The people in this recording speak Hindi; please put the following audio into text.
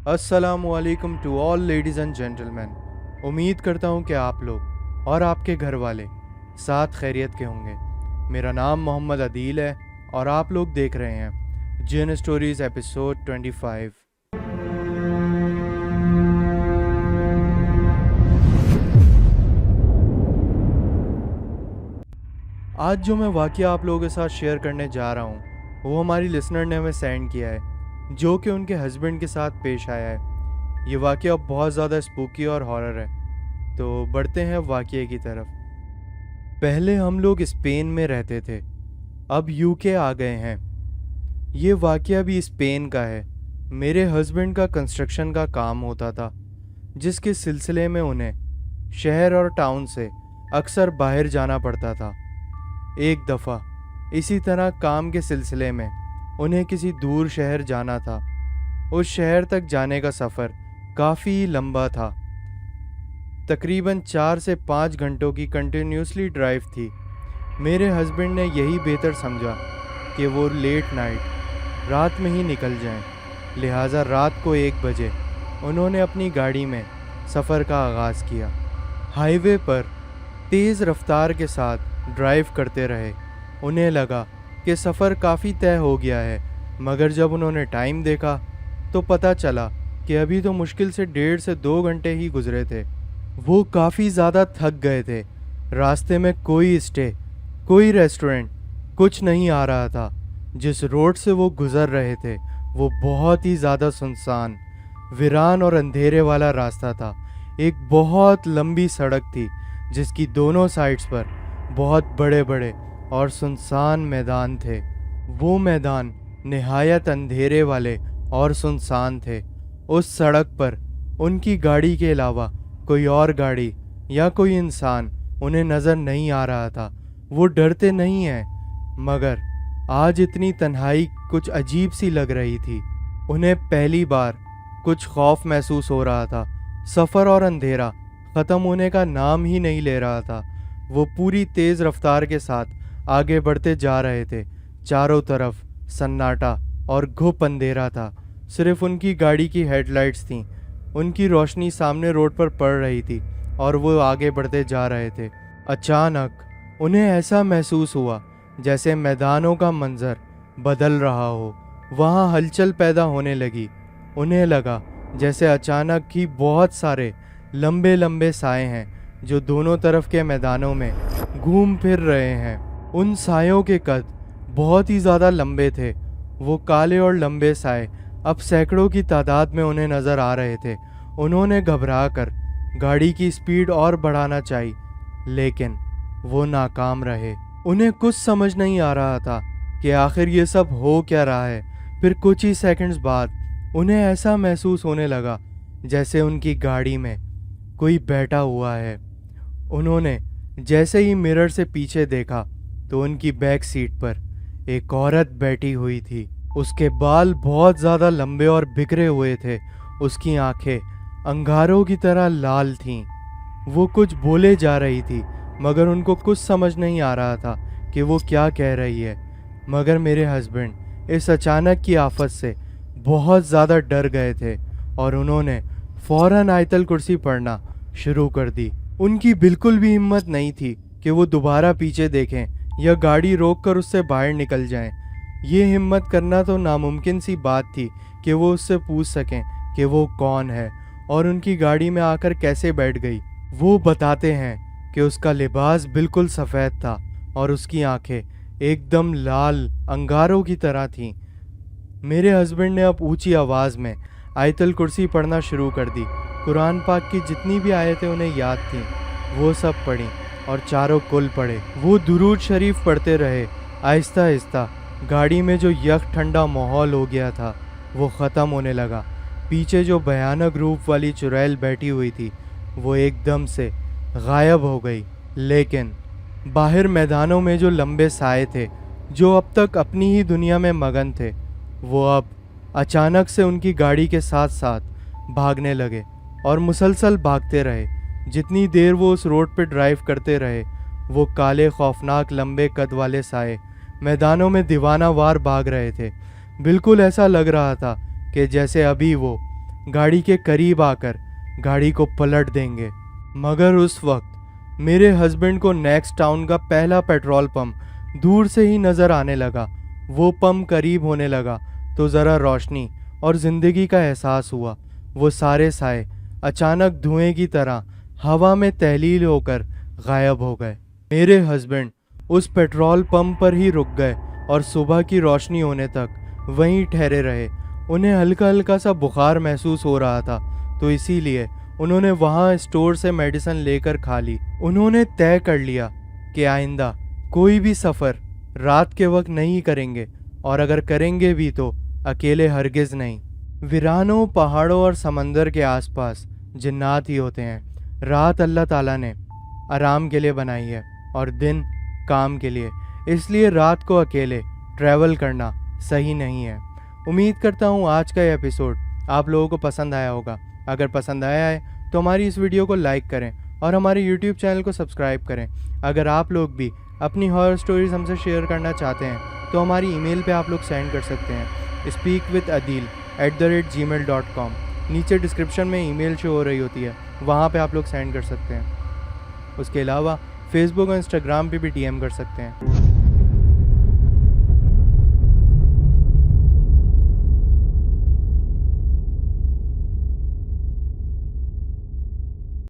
अस्सलामुअलैकुम to all ladies and gentleman. उम्मीद करता हूँ कि आप लोग और आपके घर वाले साथ खैरियत के होंगे। मेरा नाम मोहम्मद अदील है और आप लोग देख रहे हैं जिन स्टोरीज़ एपिसोड 25। आज जो मैं वाक़या आप लोगों के साथ शेयर करने जा रहा हूँ वो हमारी लिसनर ने हमें सेंड किया है, जो कि उनके हस्बैंड के साथ पेश आया है। ये वाक़या बहुत ज़्यादा स्पूकी और हॉरर है, तो बढ़ते हैं वाक़ये की तरफ। पहले हम लोग स्पेन में रहते थे, अब यूके आ गए हैं। ये वाक़या भी स्पेन का है। मेरे हस्बैंड का कंस्ट्रक्शन का काम होता था, जिसके सिलसिले में उन्हें शहर और टाउन से अक्सर बाहर जाना पड़ता था। एक दफ़ा इसी तरह काम के सिलसिले में उन्हें किसी दूर शहर जाना था। उस शहर तक जाने का सफ़र काफ़ी लंबा था, तकरीबन 4 से 5 घंटों की कंटिन्यूसली ड्राइव थी। मेरे हस्बैंड ने यही बेहतर समझा कि वो लेट नाइट रात में ही निकल जाएं। लिहाजा रात को 1 बजे उन्होंने अपनी गाड़ी में सफ़र का आगाज़ किया। हाईवे पर तेज़ रफ्तार के साथ ड्राइव करते रहे। उन्हें लगा कि सफ़र काफ़ी तय हो गया है, मगर जब उन्होंने टाइम देखा तो पता चला कि अभी तो मुश्किल से 1.5 से 2 घंटे ही गुजरे थे। वो काफ़ी ज़्यादा थक गए थे। रास्ते में कोई स्टे, कोई रेस्टोरेंट, कुछ नहीं आ रहा था। जिस रोड से वो गुज़र रहे थे वो बहुत ही ज़्यादा सुनसान, वीरान और अंधेरे वाला रास्ता था। एक बहुत लंबी सड़क थी जिसकी दोनों साइड्स पर बहुत बड़े बड़े और सुनसान मैदान थे। वो मैदान निहायत अंधेरे वाले और सुनसान थे। उस सड़क पर उनकी गाड़ी के अलावा कोई और गाड़ी या कोई इंसान उन्हें नज़र नहीं आ रहा था। वो डरते नहीं हैं, मगर आज इतनी तन्हाई कुछ अजीब सी लग रही थी। उन्हें पहली बार कुछ खौफ महसूस हो रहा था। सफ़र और अंधेरा ख़त्म होने का नाम ही नहीं ले रहा था। वो पूरी तेज़ रफ्तार के साथ आगे बढ़ते जा रहे थे। चारों तरफ सन्नाटा और घुप अंधेरा था। सिर्फ उनकी गाड़ी की हेडलाइट्स थीं। उनकी रोशनी सामने रोड पर पड़ रही थी और वो आगे बढ़ते जा रहे थे। अचानक उन्हें ऐसा महसूस हुआ जैसे मैदानों का मंजर बदल रहा हो। वहाँ हलचल पैदा होने लगी। उन्हें लगा जैसे अचानक ही बहुत सारे लंबे लंबे साए हैं जो दोनों तरफ के मैदानों में घूम फिर रहे हैं। उन सायों के कद बहुत ही ज़्यादा लंबे थे। वो काले और लंबे साए अब सैकड़ों की तादाद में उन्हें नज़र आ रहे थे। उन्होंने घबराकर गाड़ी की स्पीड और बढ़ाना चाही, लेकिन वो नाकाम रहे। उन्हें कुछ समझ नहीं आ रहा था कि आखिर ये सब हो क्या रहा है। फिर कुछ ही सेकंड्स बाद उन्हें ऐसा महसूस होने लगा जैसे उनकी गाड़ी में कोई बैठा हुआ है। उन्होंने जैसे ही मिरर से पीछे देखा तो उनकी बैक सीट पर एक औरत बैठी हुई थी। उसके बाल बहुत ज़्यादा लंबे और बिखरे हुए थे। उसकी आंखें अंगारों की तरह लाल थीं। वो कुछ बोले जा रही थी, मगर उनको कुछ समझ नहीं आ रहा था कि वो क्या कह रही है। मगर मेरे हस्बैंड इस अचानक की आफत से बहुत ज़्यादा डर गए थे और उन्होंने फ़ौरन आयतल कुर्सी पढ़ना शुरू कर दी। उनकी बिल्कुल भी हिम्मत नहीं थी कि वो दोबारा पीछे देखें या गाड़ी रोककर उससे बाहर निकल जाएं। ये हिम्मत करना तो नामुमकिन सी बात थी कि वो उससे पूछ सकें कि वो कौन है और उनकी गाड़ी में आकर कैसे बैठ गई। वो बताते हैं कि उसका लिबास बिल्कुल सफ़ेद था और उसकी आंखें एकदम लाल अंगारों की तरह थीं। मेरे हस्बैंड ने अब ऊंची आवाज़ में आयतल कुर्सी पढ़ना शुरू कर दी। कुरान पाक की जितनी भी आयतें उन्हें याद थीं वो सब पढ़ी और चारों कुल पढ़े। वो दुरूद शरीफ पढ़ते रहे। आहिस्ता आहिस्ता गाड़ी में जो यख ठंडा माहौल हो गया था वो ख़त्म होने लगा। पीछे जो भयानक रूप वाली चुड़ैल बैठी हुई थी वो एकदम से गायब हो गई। लेकिन बाहर मैदानों में जो लंबे साए थे, जो अब तक अपनी ही दुनिया में मगन थे, वो अब अचानक से उनकी गाड़ी के साथ साथ भागने लगे और मुसलसल भागते रहे। जितनी देर वो उस रोड पर ड्राइव करते रहे, वो काले खौफनाक लंबे कद वाले साए मैदानों में दीवाना वार भाग रहे थे। बिल्कुल ऐसा लग रहा था कि जैसे अभी वो गाड़ी के करीब आकर गाड़ी को पलट देंगे। मगर उस वक्त मेरे हस्बैंड को नेक्स्ट टाउन का पहला पेट्रोल पंप दूर से ही नज़र आने लगा। वो पंप करीब होने लगा तो ज़रा रोशनी और ज़िंदगी का एहसास हुआ। वो सारे साए अचानक धुएं की तरह हवा में तहलील होकर गायब हो गए। मेरे हस्बैंड उस पेट्रोल पंप पर ही रुक गए और सुबह की रोशनी होने तक वहीं ठहरे रहे। उन्हें हल्का हल्का सा बुखार महसूस हो रहा था, तो इसीलिए उन्होंने वहाँ स्टोर से मेडिसिन लेकर खा ली। उन्होंने तय कर लिया कि आइंदा कोई भी सफ़र रात के वक्त नहीं करेंगे, और अगर करेंगे भी तो अकेले हरगिज़ नहीं। वीरानों, पहाड़ों और समंदर के आसपास जिन्नात ही होते हैं। रात अल्लाह ताला ने आराम के लिए बनाई है और दिन काम के लिए, इसलिए रात को अकेले ट्रैवल करना सही नहीं है। उम्मीद करता हूँ आज का ये एपिसोड आप लोगों को पसंद आया होगा। अगर पसंद आया है तो हमारी इस वीडियो को लाइक करें और हमारे यूट्यूब चैनल को सब्सक्राइब करें। अगर आप लोग भी अपनी हॉरर स्टोरीज हमसे शेयर करना चाहते हैं तो हमारी ईमेल पे आप लोग सेंड कर सकते हैं, speakwithadil@gmail.com। नीचे डिस्क्रिप्शन में ईमेल शो हो रही होती है, वहाँ पे आप लोग सेंड कर सकते हैं। उसके अलावा फेसबुक और इंस्टाग्राम पे भी DM कर सकते हैं।